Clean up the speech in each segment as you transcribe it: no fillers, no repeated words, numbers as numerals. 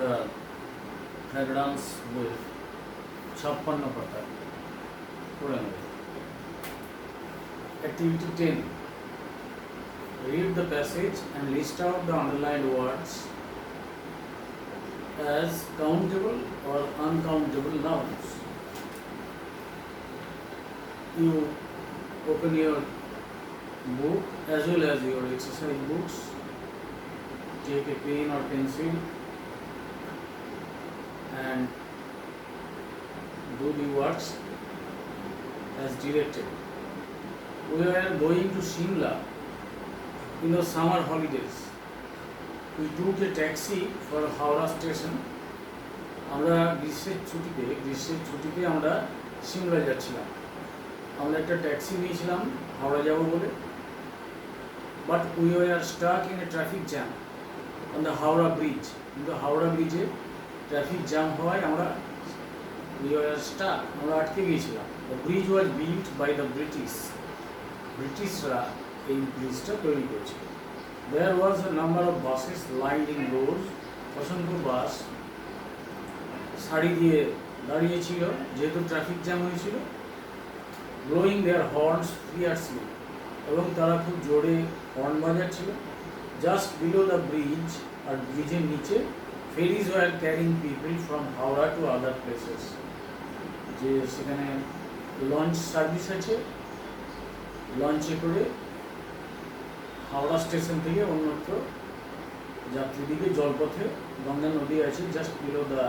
আমরা ফ্র্যাগ্রান্স বই 56 পাতা পড়ে নেব। Activity 10. Read the passage and list out the underlined words as countable or uncountable nouns. You open your book as well as your exercise books. Take a pen or pencil and do the words as directed. We are going to Shimla in the summer holidays. We took a taxi for Howrah station. আমরা গ্রীষ্মের ছুটিতে আমরা সিমলা যাচ্ছিলাম। আমরা একটা taxi নিয়েছিলাম হাওড়া যাব বলে, but we are stuck in a traffic jam on the Howrah bridge. কিন্তু হাওড়া ব্রিজে ট্রাফিক জ্যাম হওয়ায় আমরা স্টাক, আমরা আটকে গিয়েছিলাম। The bridge was built by the ব্রিটিশরা এই ব্রিজটা তৈরি করেছিল। There was a number of buses lined in road. অসংখ্য বাস সারি দিয়ে দাঁড়িয়েছিল যেহেতু ট্রাফিক জ্যাম হয়েছিল। ব্লোয়িং দেয়ার হর্নস ফিয়ার্সলি, এবং তারা খুব জোরে হর্ন বাজাচ্ছিল। জাস্ট বিলো দ্য ব্রিজ, আর ব্রিজের নিচে ferries were carrying people from Howrah to other places. যে সেখানে লঞ্চ সার্ভিস আছে, লঞ্চে করে হাওড়া স্টেশন থেকে অন্যত্র যাত্রীদিকে জলপথে গঙ্গা নদী আছে just below the,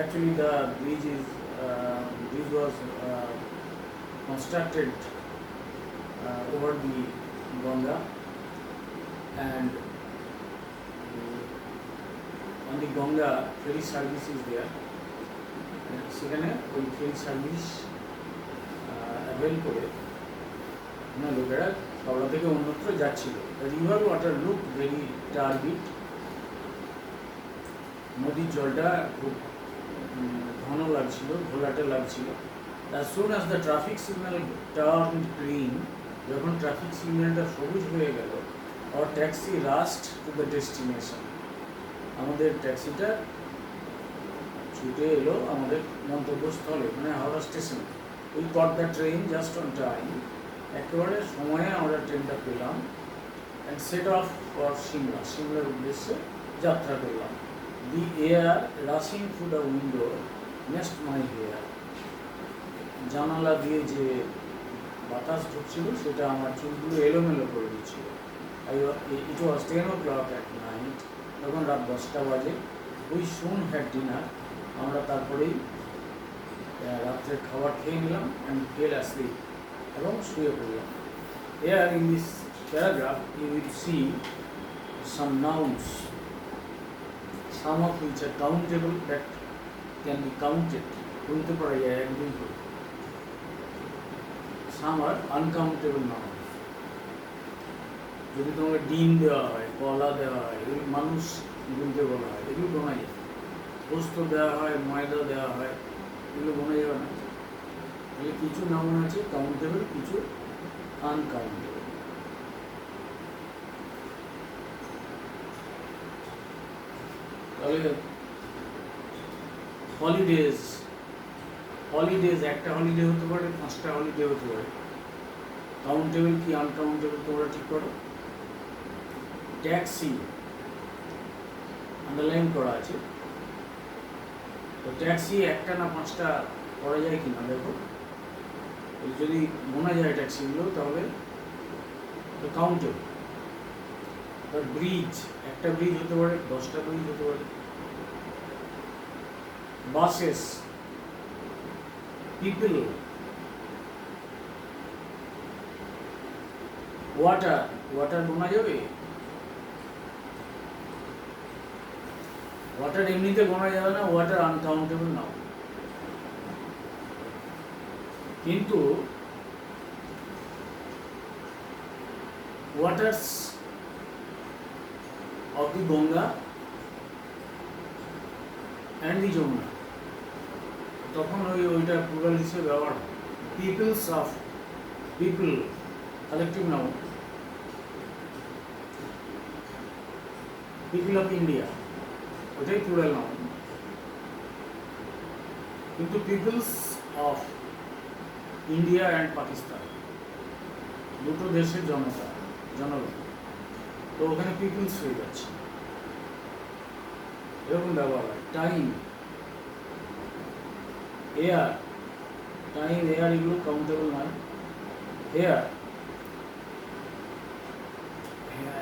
actually the bridge was constructed over the Ganga, and on the Ganga ferry service is there. সেখানে ওই ফেরি সার্ভিস অ্যাভেল করে লোকেরা হাওড়া থেকে অন্যত্র যাচ্ছিল। রিভার ওয়াটার লুক ভেরি টার্বিড, নদীর জলটা খুব ঘন লাগছিল, ঘোলাটে লাগছিল। As soon as the traffic signal turned green, যখন ট্রাফিক সিগন্যালটা সবুজ হয়ে গেল, our taxi rushed to the destination. আমাদের ট্যাক্সিটা ছুটে এলো আমাদের গন্তব্যস্থলে, মানে Howrah station. We caught the train just on time. একেবারে সময়ে আমরা ট্রেনটা পেলাম। and set off for Shimla. সিমলার উদ্দেশ্যে যাত্রা করলাম। The air rushing through the window messed my hair. জানালা দিয়ে যে বাতাস ঢুকছিল সেটা আমার চুলগুলো এলোমেলো করে দিচ্ছিল। It was 10 o'clock at night. তখন রাত 10টা বাজে। We soon had dinner. আমরা তারপরেই রাত্রের খাবার খেয়ে নিলাম and fell asleep, এবং শুয়ে পড়লাম। Here in this paragraph you will see some nouns, some of which are countable, that can be counted, গুনতে পারা যায় একদিন করে। Some are uncountable nouns. যদি তোমাকে ডিম দেওয়া হয়, কলা দেওয়া হয়, এগুলো মানুষ গুনতে বলা হয়, এগুলো গোনা যায়। পোস্ত দেওয়া হয়, ময়দা দেওয়া হয়, এগুলো গোনা যাবে না। তাহলে কিছু নাউন আছে কাউন্টেবল, কিছু আনকাউন্টেবল। তাহলে হলিডেজ একটা হলিডে হতে পারে, 5টা হলিডে হতে পারে। কাউন্টেবল কি আনকাউন্টেবল তোমরা ঠিক করো। ট্যাক্সি আন্ডারলাইন করা আছে, তো ট্যাক্সি একটা না 5টা করা যায় কিনা দেখো। যদি গোনা যায় ট্যাক্সিগুলো তাহলে কাউন্টেবল। ব্রিজ, একটা ব্রিজ হতে পারে, 10টা ব্রিজ হতে পারে। বাসেস, পিপল, ওয়াটার গোনা যাবে। ওয়াটার এমনিতে গোনা যাবে না, ওয়াটার আনকাউন্টেবল নাও। কিন্তু waters of the Ganga and the Jamuna, তখন ওইটা প্লুরাল হিসেবে ব্যবহার হয়। Peoples of, people collective noun. people of India ওটাই প্লুরাল নাউন। কিন্তু peoples of India and Pakistan দুটো দেশের জনগণ, তো ওখানে পিপলস হয়ে যাচ্ছে, এরকম ব্যবহার হয়। টাইম, এয়ার, টাইম এয়ার এগুলো কাউন্টেবল নয়। হেয়ার,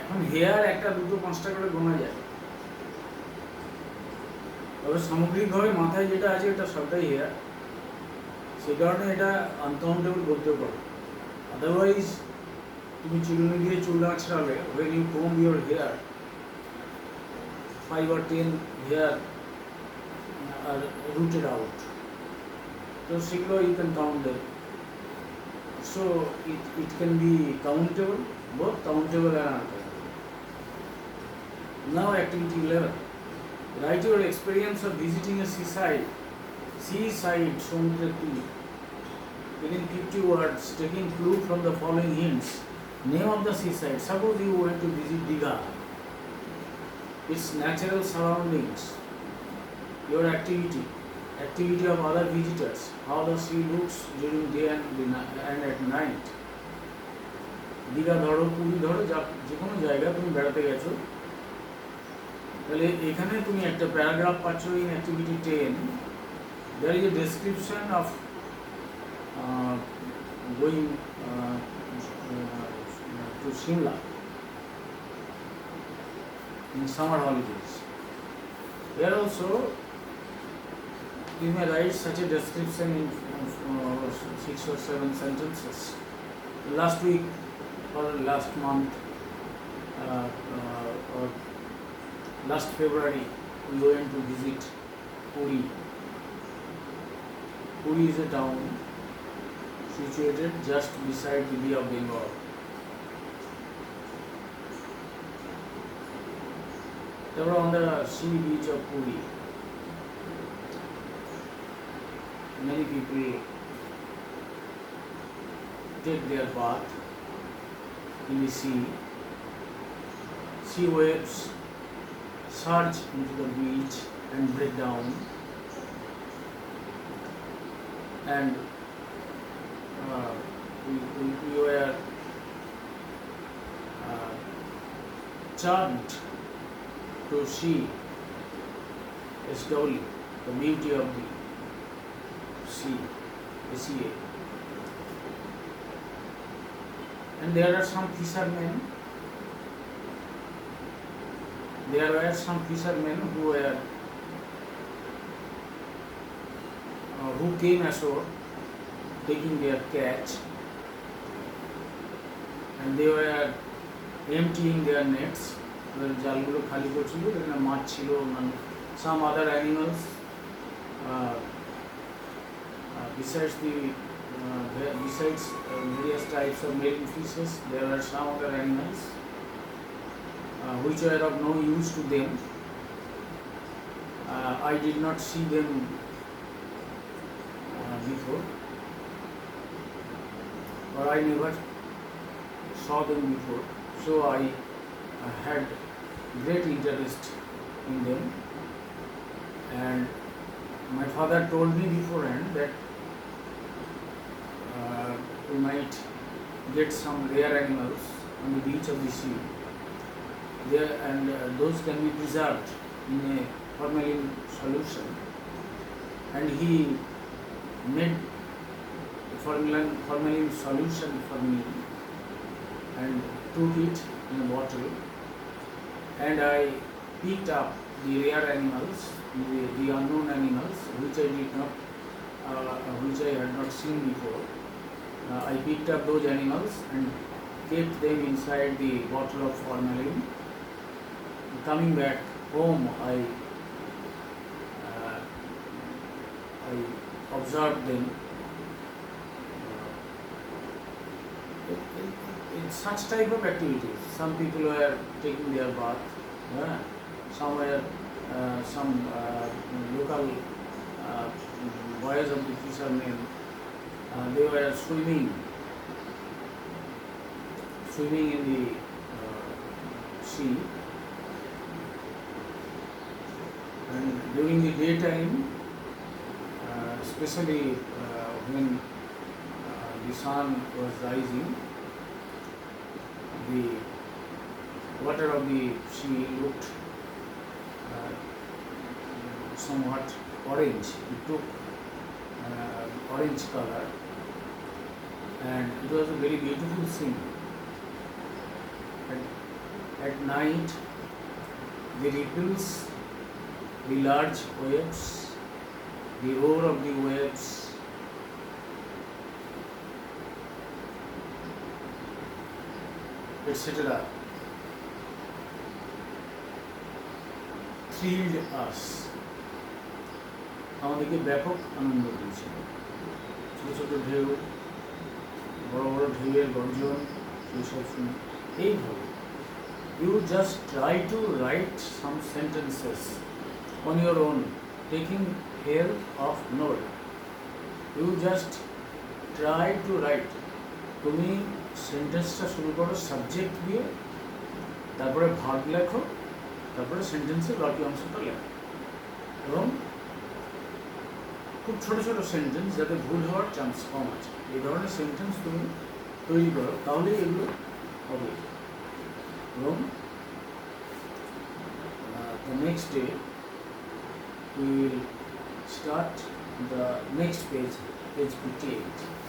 এখন হেয়ার একটা দুটো পাঁচটা করে গোনা যায়, তবে সামগ্রিকভাবে মাথায় যেটা আছে এটা সবটাই হেয়ার, সেই কারণে এটা আনকাউন্টেবল বলতেও পারো। আদারওয়াইজ তুমি চিরুনি দিয়ে চুল আঁচড়ালে, when you comb your hair 5 or 10 hair are rooted out, so সেগুলো you can count them. So it can be countable, both countable and uncountable. Now activity 11. Write your experience of visiting a seaside, সমুদ্রের তীর, within 50 words, taking clue from the following hints. Name of the seaside. Suppose you went to visit Digha, its natural surroundings, your activity of other visitors, how the sea looks during day and at night. Digha ধরো, পুরী ধরো, যে কোনো জায়গা তুমি বেড়াতে গেছো, তাহলে এখানে তুমি একটা প্যারাগ্রাফ পাচ্ছ in activity 10. There is a description of going to Shimla in summer holidays. Here also you may write such a description in 6 or 7 sentences. Last week or last month or last February we went to visit Puri. Puri is a town situated just beside the Bay of Bengal. They were on the sea beach of Puri. Many people take their bath in the sea. Sea waves surge into the beach and break down, and we were charmed to see slowly the beauty of the sea, the sea. And there are some fishermen. There were some fishermen who came ashore taking their catch, and they were emptying their nets. জালগুলো খালি করছিল, এখানে মাছ ছিল, some other animals besides various types of marine fishes. There are some other animals which were of no use to them. I did not see them before, or I never saw them before, so I had great interest in them. And my father told me beforehand that we might get some rare animals on the beach of the sea there, and those can be preserved in a formalin solution. And he made a formalin solution for me and took it in a bottle, and I picked up the rare animals, the unknown animals which I had not seen before. I picked up those animals and kept them inside the bottle of formalin. Coming back home, I observed them. In such type of activities, some people were taking their bath, some were some local boys of the fishermen, they were swimming in the sea. and during the daytime, especially when the sun was rising, the water of the sea looked somewhat orange. It took orange color, and it was a very beautiful scene. At night, the ripples, the large waves, the roar of the waves, etc., thrilled us. আমাদেরকে ব্যাপক আনন্দ দিয়েছিল। ছোটো ছোটো ঢেউ, বড় বড় ঢেউয়ের গর্জন, সেইসব শুনে এইভাবে you just try to write some sentences on your own, taking help of note. You just try to write. তুমি সেন্টেন্সটা শুরু করো সাবজেক্ট দিয়ে, তারপরে ভার্ব লেখো, তারপরে সেন্টেন্সের বাকি অংশটা লেখো, এবং খুব ছোটো ছোটো সেন্টেন্স যাতে ভুল হওয়ার চান্স কম আছে, এই ধরনের সেন্টেন্স তুমি তৈরি করো, তাহলেই এগুলো হবে। এবং the next day we will start the next page, page 58.